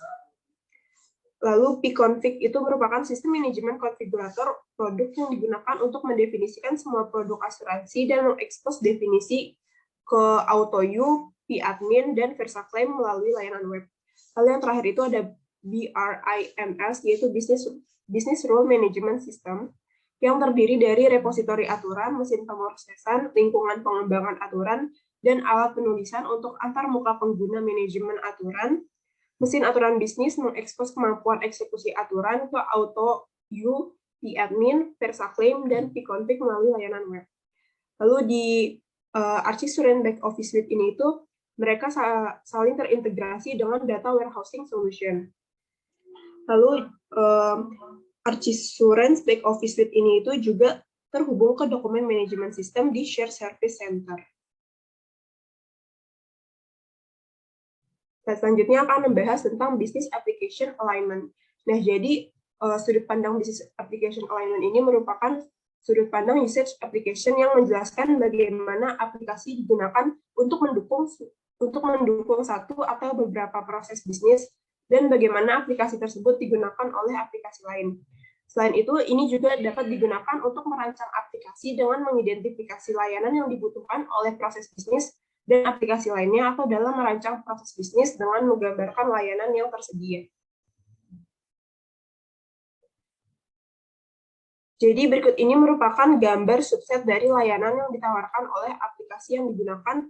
Lalu Pconfig itu merupakan sistem manajemen konfigurator produk yang digunakan untuk mendefinisikan semua produk asuransi dan mengekspos definisi ke AutoU, P-admin, dan VersaClaim melalui layanan web. Lalu yang terakhir itu ada BRIMS, yaitu Business Rule Management System, yang terdiri dari repositori aturan, mesin pemrosesan, lingkungan pengembangan aturan, dan alat penulisan untuk antar muka pengguna manajemen aturan. Mesin aturan bisnis mengekspos kemampuan eksekusi aturan ke AutoU, P-admin, VersaClaim, dan Pconfig melalui layanan web. Lalu di Artisurance Back Office Suite ini itu mereka saling terintegrasi dengan data warehousing solution. Lalu Artisurance Back Office Suite ini itu juga terhubung ke dokumen manajemen sistem di Shared Service Center. Nah, selanjutnya akan membahas tentang Business Application Alignment. Nah, jadi sudut pandang Business Application Alignment ini merupakan sudut pandang usage application yang menjelaskan bagaimana aplikasi digunakan untuk mendukung satu atau beberapa proses bisnis dan bagaimana aplikasi tersebut digunakan oleh aplikasi lain. Selain itu, ini juga dapat digunakan untuk merancang aplikasi dengan mengidentifikasi layanan yang dibutuhkan oleh proses bisnis dan aplikasi lainnya atau dalam merancang proses bisnis dengan menggambarkan layanan yang tersedia. Jadi berikut ini merupakan gambar subset dari layanan yang ditawarkan oleh aplikasi yang digunakan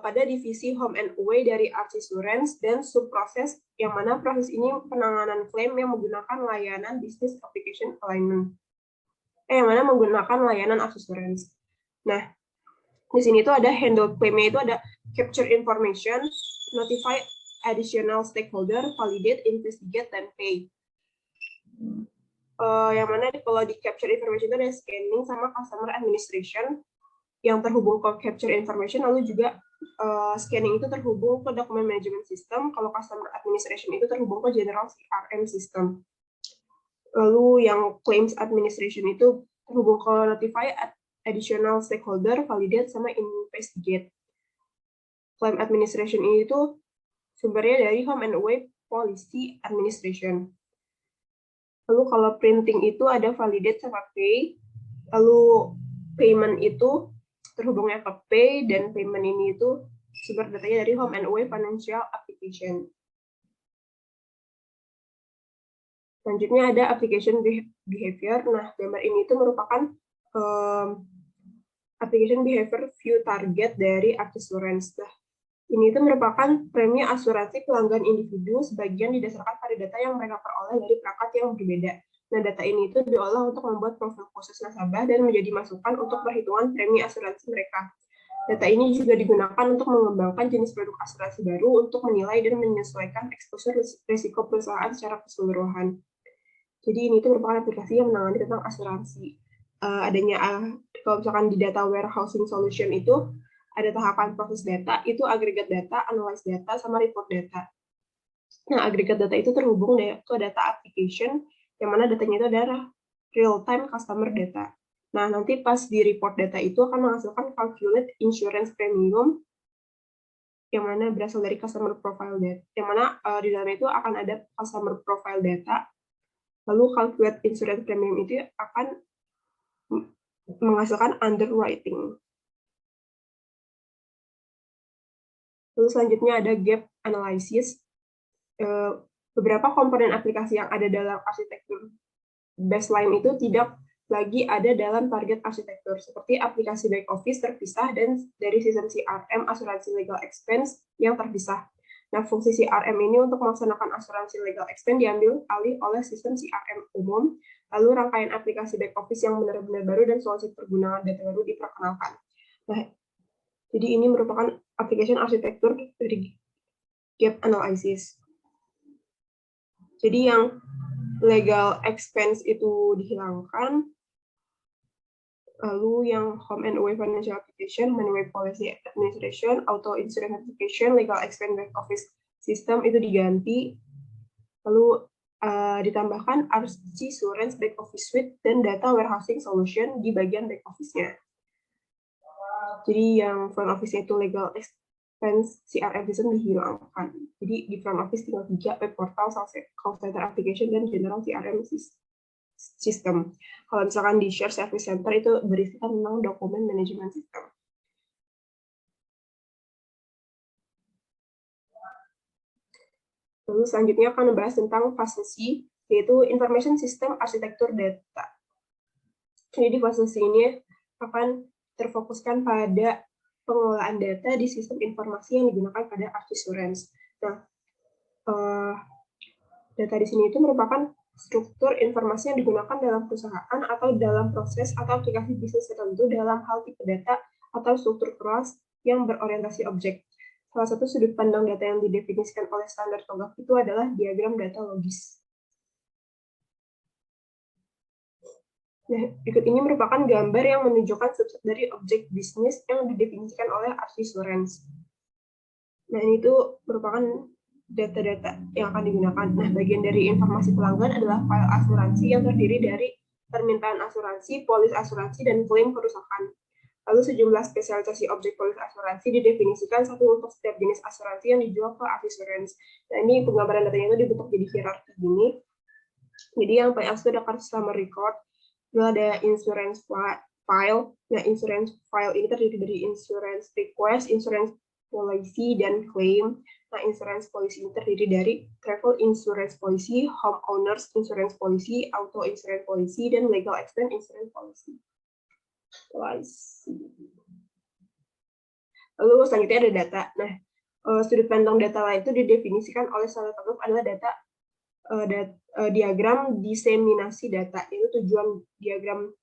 pada divisi Home and Away dari Artisurance dan subproses yang mana proses ini penanganan klaim yang menggunakan layanan Business Application Alignment. Yang mana menggunakan layanan Artisurance. Nah, di sini itu ada handle claim-nya itu ada capture information, notify additional stakeholder, validate, investigate, dan pay. Yang mana kalau di capture information itu ada scanning sama customer administration yang terhubung ke capture information, lalu juga scanning itu terhubung ke document management system, kalau customer administration itu terhubung ke general CRM system. Lalu yang claims administration itu terhubung ke notify additional stakeholder, validate, sama investigate. Claim administration ini itu sumbernya dari home and away policy administration. Lalu kalau printing itu ada validate sama pay. Lalu payment itu terhubungnya ke pay, dan payment ini itu sumber datanya dari home and away financial application. Selanjutnya ada application behavior. Nah, gambar ini itu merupakan application behavior view target dari Artisurance. Nah, ini itu merupakan premi asuransi pelanggan individu sebagian didasarkan pada data yang mereka peroleh dari perangkat yang berbeda. Nah, data ini itu diolah untuk membuat profil khusus nasabah dan menjadi masukan untuk perhitungan premi asuransi mereka. Data ini juga digunakan untuk mengembangkan jenis produk asuransi baru untuk menilai dan menyesuaikan exposure risiko perusahaan secara keseluruhan. Jadi ini itu merupakan aplikasi yang menangani tentang asuransi. Kalau misalkan di data warehousing solution itu ada tahapan proses data, itu agregat data, analyze data, sama report data. Nah, agregat data itu terhubung ke data application, yang mana datanya itu adalah real-time customer data. Nah, nanti pas di report data itu akan menghasilkan calculate insurance premium, yang mana berasal dari customer profile data, yang mana di dalamnya itu akan ada customer profile data, lalu calculate insurance premium itu akan menghasilkan underwriting. Lalu selanjutnya ada gap analysis. Beberapa komponen aplikasi yang ada dalam arsitektur baseline itu tidak lagi ada dalam target arsitektur, seperti aplikasi back office terpisah dan dari sistem CRM asuransi legal expense yang terpisah. Nah, fungsi CRM ini untuk melaksanakan asuransi legal expense diambil alih oleh sistem CRM umum, lalu rangkaian aplikasi back office yang benar-benar baru dan solusi pergunaan data baru diperkenalkan. Nah, jadi ini merupakan application arsitektur dari gap analysis. Jadi yang legal expense itu dihilangkan, lalu yang home and away financial application, manual policy administration, auto insurance application, legal expense back office system itu diganti, lalu ditambahkan Archsurance back office suite dan data warehousing solution di bagian back office-nya. Jadi yang front office-nya itu legal expense CRM system dihilangkan. Jadi di front office tinggal 3, web portal, call center application, dan general CRM system. Kalau misalkan di share service center itu berisikan tentang dokumen manajemen system. Lalu selanjutnya akan membahas tentang fase C, yaitu information system arsitektur data. Jadi fase C ini akan terfokuskan pada pengelolaan data di sistem informasi yang digunakan pada Archsurance. Nah, data di sini itu merupakan struktur informasi yang digunakan dalam perusahaan atau dalam proses atau aplikasi bisnis tertentu dalam hal tipe data atau struktur kelas yang berorientasi objek. Salah satu sudut pandang data yang didefinisikan oleh standar TOGAF itu adalah diagram data logis. Nah, berikut ini merupakan gambar yang menunjukkan subset dari objek bisnis yang didefinisikan oleh Archsurance. Nah, ini itu merupakan data-data yang akan digunakan. Nah, bagian dari informasi pelanggan adalah file asuransi yang terdiri dari permintaan asuransi, polis asuransi, dan klaim kerusakan. Lalu sejumlah spesialisasi objek polis asuransi didefinisikan satu untuk setiap jenis asuransi yang dijual ke Archsurance. Nah, ini penggambaran datanya itu dibentuk jadi hierarki gini. Jadi yang paling atas itu ada customer record, lalu ada insurance file. Nah, insurance file ini terdiri dari insurance request, insurance policy, dan claim. Nah, insurance policy ini terdiri dari travel insurance policy, homeowners insurance policy, auto insurance policy, dan legal expense insurance policy. Lalu selanjutnya ada data. Nah, sudut pandang data lain itu didefinisikan oleh standar TOGAF adalah data diagram diseminasi data. Itu tujuan diagram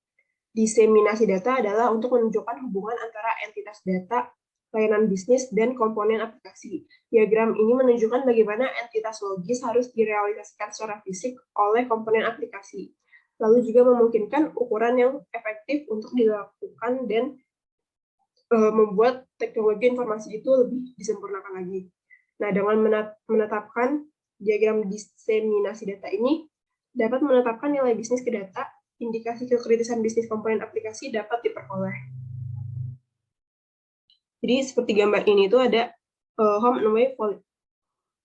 diseminasi data adalah untuk menunjukkan hubungan antara entitas data, layanan bisnis, dan komponen aplikasi. Diagram ini menunjukkan bagaimana entitas logis harus direalisasikan secara fisik oleh komponen aplikasi. Lalu juga memungkinkan ukuran yang efektif untuk dilakukan dan membuat teknologi informasi itu lebih disempurnakan lagi. Nah, dengan menetapkan diagram diseminasi data ini, dapat menetapkan nilai bisnis ke data, indikasi kekritisan bisnis komponen aplikasi dapat diperoleh. Jadi seperti gambar ini itu ada home and away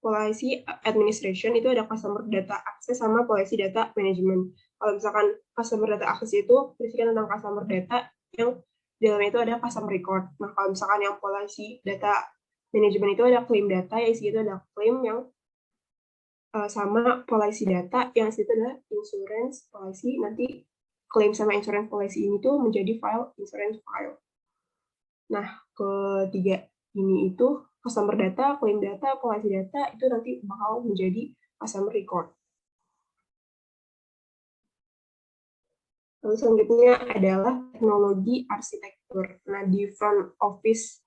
policy administration, itu ada customer data access sama policy data management. Kalau misalkan customer data access itu berisikan tentang customer data yang di dalamnya itu ada customer record. Nah, kalau misalkan yang policy data management itu ada claim data, yang isi itu ada claim yang sama policy data, yang isi itu adalah insurance policy. Nanti claim sama insurance policy ini tuh menjadi file insurance file. Nah, ketiga ini itu customer data, claim data, policy data itu nanti bakal menjadi customer record. Lalu selanjutnya adalah teknologi arsitektur. Nah, di front office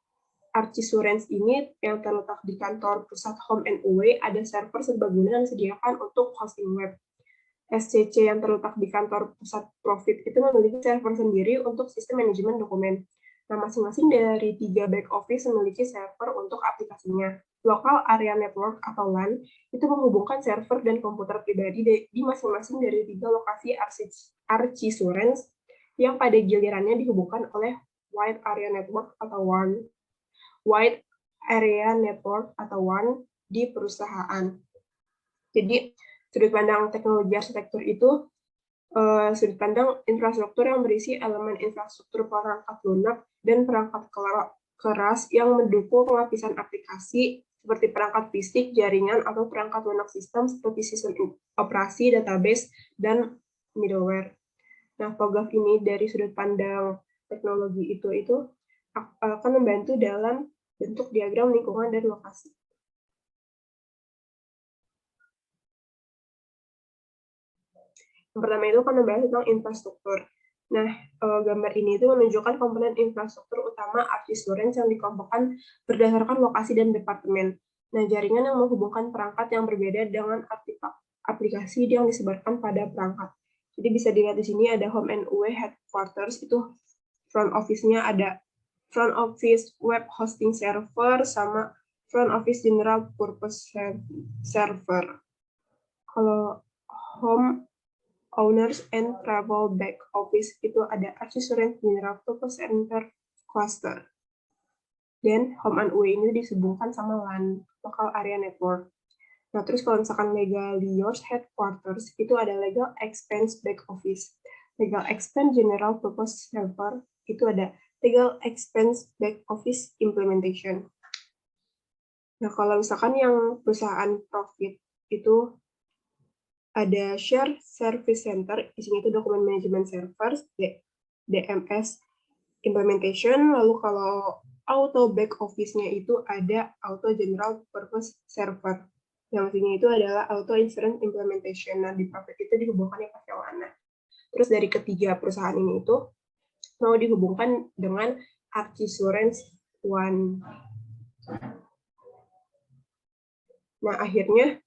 Archsurance ini yang terletak di kantor pusat home and away, ada server serbaguna yang disediakan untuk hosting web. SCC yang terletak di kantor pusat profit itu memiliki server sendiri untuk sistem manajemen dokumen. Nah, masing-masing dari 3 back office memiliki server untuk aplikasinya. Local Area Network atau LAN itu menghubungkan server dan komputer pribadi di masing-masing dari 3 lokasi Archsurance yang pada gilirannya dihubungkan oleh Wide Area Network atau WAN. Wide Area Network atau WAN di perusahaan. Jadi, sudut pandang teknologi arsitektur itu sudut pandang infrastruktur yang berisi elemen infrastruktur perangkat lunak dan perangkat keras yang mendukung pelapisan aplikasi seperti perangkat fisik, jaringan, atau perangkat lunak sistem seperti sistem operasi, database, dan middleware. Nah, TOGAF ini dari sudut pandang teknologi itu akan membantu dalam bentuk diagram lingkungan dan lokasi. Yang pertama itu akan membahas tentang infrastruktur. Nah, gambar ini itu menunjukkan komponen infrastruktur utama Archie Lawrence yang dikelompokkan berdasarkan lokasi dan departemen. Nah, jaringan yang menghubungkan perangkat yang berbeda dengan aplikasi yang disebarkan pada perangkat. Jadi bisa dilihat di sini ada home and away headquarters, itu front office-nya ada front office web hosting server sama front office general purpose server. Kalau home owners and travel back office itu ada Archie Lawrence General Purpose Center Cluster. Dan home and away ini disambungkan sama LAN, Local Area Network. Nah, terus kalau misalkan legal yours headquarters, itu ada legal expense back office. Legal expense general purpose server, itu ada legal expense back office implementation. Nah, kalau misalkan yang perusahaan profit itu ada share service center, isinya itu document management server, DMS implementation, lalu kalau auto back office-nya itu ada auto general purpose server. Yang isinya itu adalah auto insurance implementation. Nah, di profit itu dihubungkan pakai mana. Terus dari ketiga perusahaan ini itu mau dihubungkan dengan Archie Lawrence One. Nah, akhirnya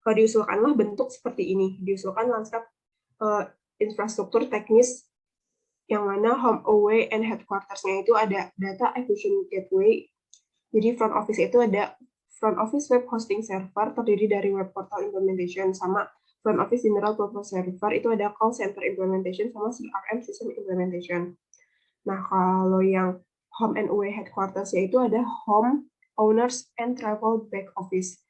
diusulkanlah bentuk seperti ini. Diusulkan lanskap infrastruktur teknis yang mana home away and headquarters-nya itu ada data acquisition gateway. Jadi front office itu ada front office web hosting server terdiri dari web portal implementation, sama front office general purpose server itu ada call center implementation sama CRM system implementation. Nah, kalau yang home and away headquarters-nya itu ada home owners and travel back office.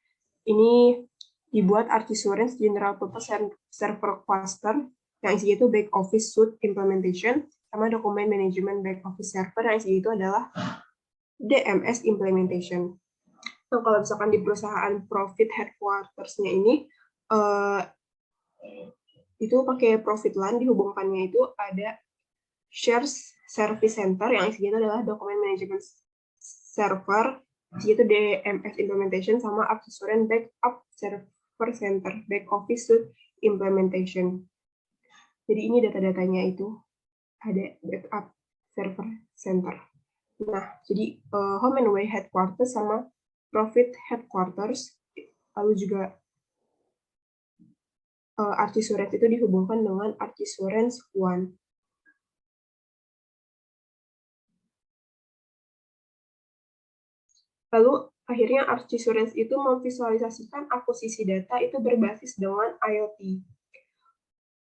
Ini dibuat Archie Lawrence General Purpose Server Cluster yang isinya itu back office suite implementation sama dokumen management back office server yang isinya itu adalah DMS implementation. Nah, kalau misalkan di perusahaan profit headquarters-nya ini itu pakai profit line, dihubungkannya itu ada shares service center yang isinya itu adalah dokumen management server, isinya itu DMS implementation sama Archie backup server center, back office suite implementation. Jadi ini data-datanya itu ada backup server center. Nah, jadi home and away headquarters sama profit headquarters, lalu juga Archie Lawrence itu dihubungkan dengan Archie Lawrence One. Lalu akhirnya Archie Lawrence itu memvisualisasikan akuisisi data itu berbasis dengan IoT.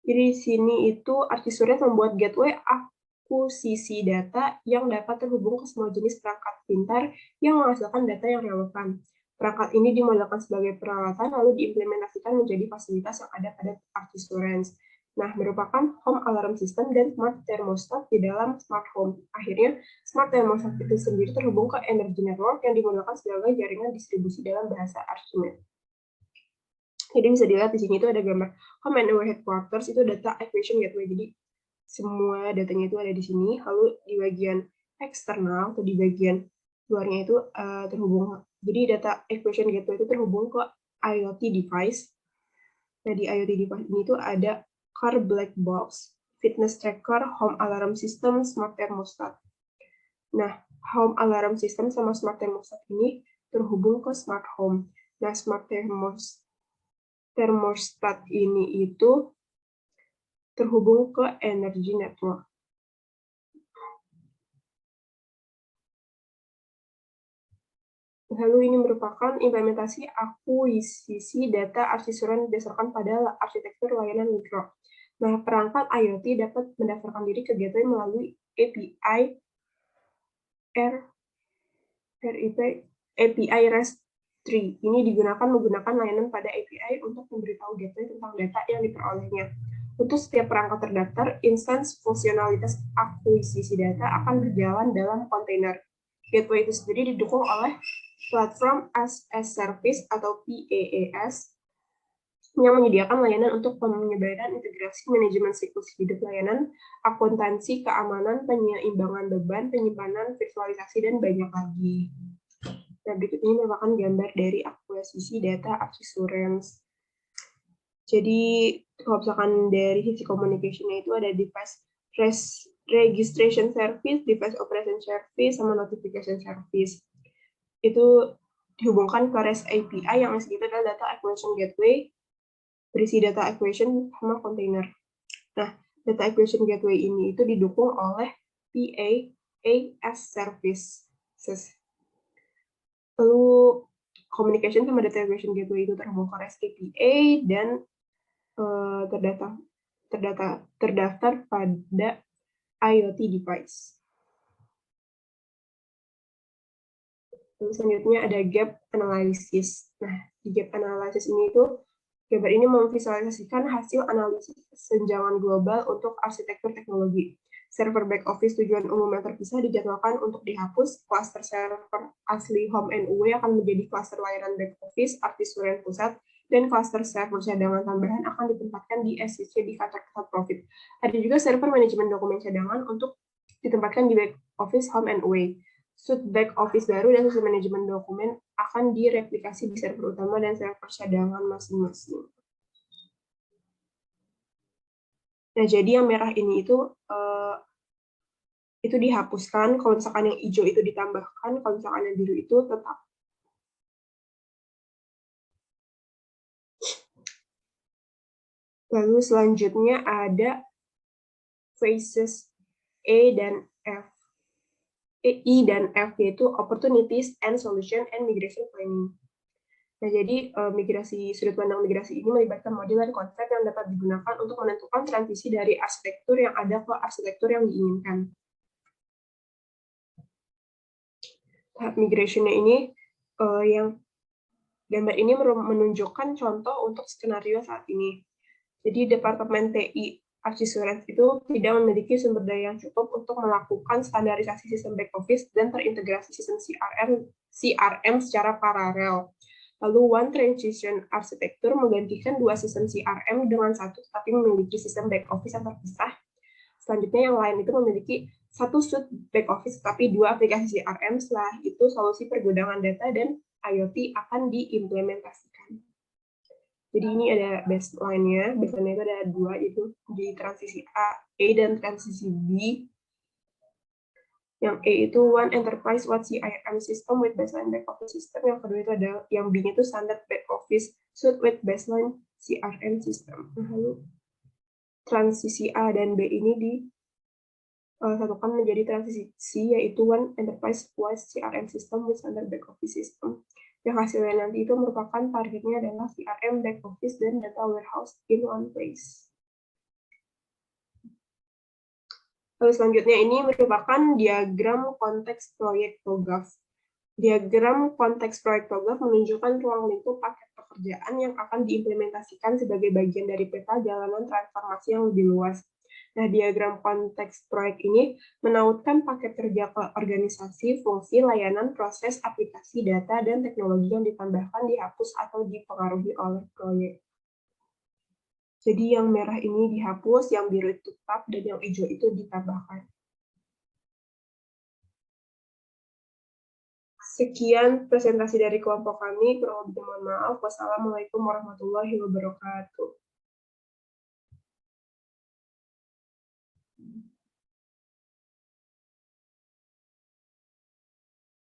Jadi di sini itu Archie Lawrence membuat gateway akuisisi data yang dapat terhubung ke semua jenis perangkat pintar yang menghasilkan data yang relevan. Perangkat ini dimodelkan sebagai peralatan lalu diimplementasikan menjadi fasilitas yang ada pada Archie Lawrence. Nah, merupakan home alarm system dan smart thermostat di dalam smart home. Akhirnya, smart thermostat itu sendiri terhubung ke energy network yang dimodelkan sebagai jaringan distribusi dalam bahasa Archimedes. Jadi bisa dilihat di sini itu ada gambar home and away headquarters, itu data acquisition gateway. Jadi semua datanya itu ada di sini. Lalu di bagian eksternal atau di bagian luarnya itu terhubung. Jadi data acquisition gateway itu terhubung ke IoT device. Nah, di IoT device ini itu ada car black box, fitness tracker, home alarm system, smart thermostat. Nah, home alarm system sama smart thermostat ini terhubung ke smart home. Nah, smart thermostat ini itu terhubung ke energy network. Lalu ini merupakan implementasi akuisisi data Archie Lawrence berdasarkan pada arsitektur layanan mikro. Nah, perangkat IoT dapat mendaftarkan diri ke gateway melalui API REST 3. Ini menggunakan layanan pada API untuk memberitahu gateway tentang data yang diperolehnya. Untuk setiap perangkat terdaftar, instans fungsionalitas akuisisi data akan berjalan dalam kontainer. Gateway itu sendiri didukung oleh Platform as a Service atau PaaS yang menyediakan layanan untuk penyebaran integrasi manajemen siklus hidup layanan, akuntansi, keamanan, penyeimbangan beban, penyimpanan, virtualisasi, dan banyak lagi. Nah, berikut ini merupakan gambar dari akuisisi data Archisurance. Jadi, kalau misalkan dari sisi communication-nya itu ada device registration service, device operation service, sama notification service. Itu dihubungkan ke REST API yang isinya itu adalah data acquisition gateway, berisi data acquisition sama container. Nah, data acquisition gateway ini itu didukung oleh PaaS services. Lalu communication sama data acquisition gateway itu terhubung ke REST API dan terdaftar pada IoT device. Lalu selanjutnya ada gap analysis. Nah, di gap analysis ini itu gambar ini memvisualisasikan hasil analisis senjangan global untuk arsitektur teknologi. Server back office tujuan umum yang terpisah dijadwalkan untuk dihapus. Cluster server asli home and away akan menjadi cluster layanan back office Archisurance pusat, dan cluster server cadangan tambahan akan ditempatkan di SCC di kantor pusat profit. Ada juga server manajemen dokumen cadangan untuk ditempatkan di back office home and away. Suite back office baru dan sistem manajemen dokumen akan direplikasi di server utama dan server cadangan masing-masing. Nah, jadi yang merah ini itu dihapuskan, kalau misalkan yang hijau itu ditambahkan, kalau misalkan yang biru itu tetap. Lalu selanjutnya ada phases E dan F. I dan F yaitu opportunities and solution and migration planning. Nah, jadi sudut pandang migrasi ini melibatkan model dan konsep yang dapat digunakan untuk menentukan transisi dari arsitektur yang ada ke arsitektur yang diinginkan. Tahap migration-nya ini yang gambar ini menunjukkan contoh untuk skenario saat ini. Jadi Departemen TI Archisurance itu tidak memiliki sumber daya yang cukup untuk melakukan standarisasi sistem back office dan terintegrasi sistem CRM secara paralel. Lalu One Transition Architecture menggantikan dua sistem CRM dengan satu, tapi memiliki sistem back office yang terpisah. Selanjutnya yang lain itu memiliki satu suite back office, tapi dua aplikasi CRM. Setelah itu solusi pergudangan data dan IoT akan diimplementasikan. Jadi ini ada baseline-nya. Baseline-nya itu ada dua, yaitu di transisi A dan transisi B. Yang A itu One Enterprise One CRM System with Baseline Back Office System. Yang kedua itu ada yang B itu Standard Back Office Suite with Baseline CRM System. Lalu transisi A dan B ini disatukan menjadi transisi C, yaitu One Enterprise One CRM System with Standard Back Office System. Yang hasilnya nanti itu merupakan targetnya adalah CRM Back Office dan Data Warehouse in one place. Lalu selanjutnya ini merupakan diagram konteks proyek TOGAF. Diagram konteks proyek TOGAF menunjukkan ruang lingkup paket pekerjaan yang akan diimplementasikan sebagai bagian dari peta jalanan transformasi yang lebih luas. Nah, diagram konteks proyek ini menautkan paket kerja ke organisasi, fungsi, layanan, proses, aplikasi, data, dan teknologi yang ditambahkan, dihapus, atau dipengaruhi oleh proyek. Jadi yang merah ini dihapus, yang biru itu tetap, dan yang hijau itu ditambahkan. Sekian presentasi dari kelompok kami, kurang lebih mohon maaf. Wassalamualaikum warahmatullahi wabarakatuh.